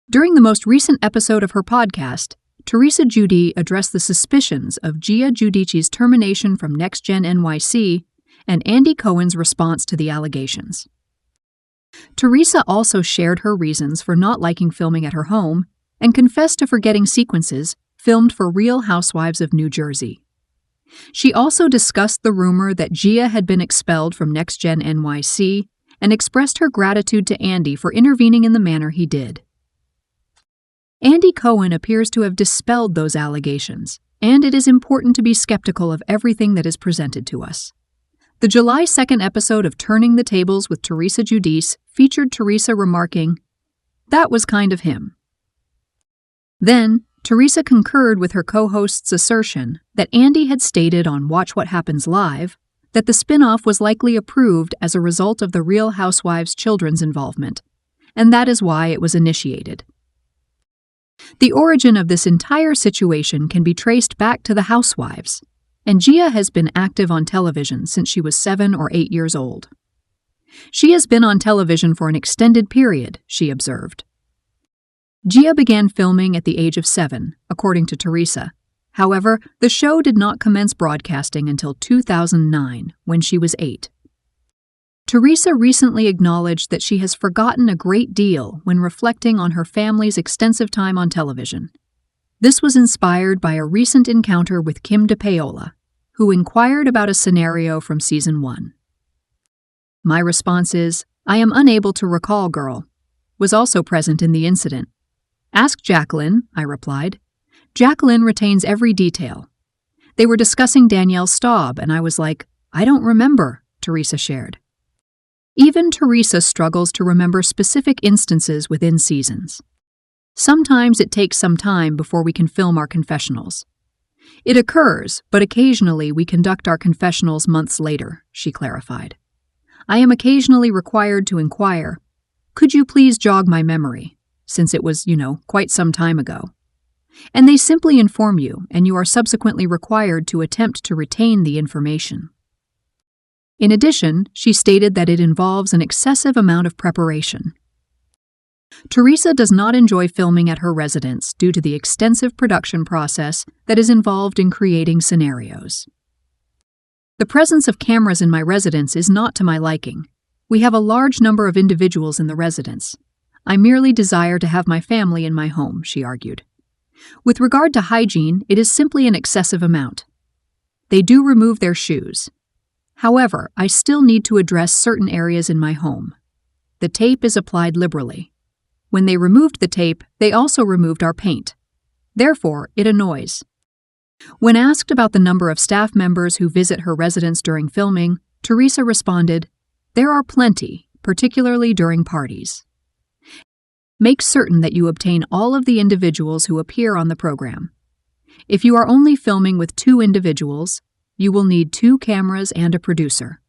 During the most recent episode of her podcast, Teresa Giudice addressed the suspicions of Gia Giudice's termination from NextGen NYC and Andy Cohen's response to the allegations. Teresa also shared her reasons for not liking filming at her home and confessed to forgetting sequences filmed for Real Housewives of New Jersey. She also discussed the rumor that Gia had been expelled from NextGen NYC and expressed her gratitude to Andy for intervening in the manner he did. Andy Cohen appears to have dispelled those allegations, and it is important to be skeptical of everything that is presented to us. The July 2nd episode of Turning the Tables with Teresa Giudice featured Teresa remarking, "That was kind of him." Then, Teresa concurred with her co-host's assertion that Andy had stated on Watch What Happens Live that the spin-off was likely approved as a result of the Real Housewives' children's involvement, and that is why it was initiated. The origin of this entire situation can be traced back to the Housewives, and Gia has been active on television since she was 7 or 8 years old. She has been on television for an extended period, she observed. Gia began filming at the age of 7, according to Teresa. However, the show did not commence broadcasting until 2009, when she was 8. Teresa recently acknowledged that she has forgotten a great deal when reflecting on her family's extensive time on television. This was inspired by a recent encounter with Kim DePaola, who inquired about a scenario from Season 1. "My response is, I am unable to recall, girl. Was also present in the incident. Ask Jacqueline, I replied. Jacqueline retains every detail. They were discussing Danielle Staub, and I was like, I don't remember, Teresa shared. Even Teresa struggles to remember specific instances within seasons. Sometimes it takes some time before we can film our confessionals. It occurs, but occasionally we conduct our confessionals months later, she clarified. I am occasionally required to inquire, could you please jog my memory, since it was, quite some time ago. And they simply inform you, and you are subsequently required to attempt to retain the information. In addition, she stated that it involves an excessive amount of preparation. Teresa does not enjoy filming at her residence due to the extensive production process that is involved in creating scenarios. The presence of cameras in my residence is not to my liking. We have a large number of individuals in the residence. I merely desire to have my family in my home, she argued. With regard to hygiene, it is simply an excessive amount. They do remove their shoes. However, I still need to address certain areas in my home. The tape is applied liberally. When they removed the tape, they also removed our paint. Therefore, it annoys. When asked about the number of staff members who visit her residence during filming, Teresa responded, There are plenty, particularly during parties. Make certain that you obtain all of the individuals who appear on the program. If you are only filming with 2 individuals, you will need 2 cameras and a producer.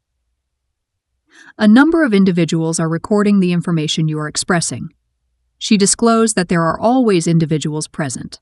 A number of individuals are recording the information you are expressing. She disclosed that there are always individuals present.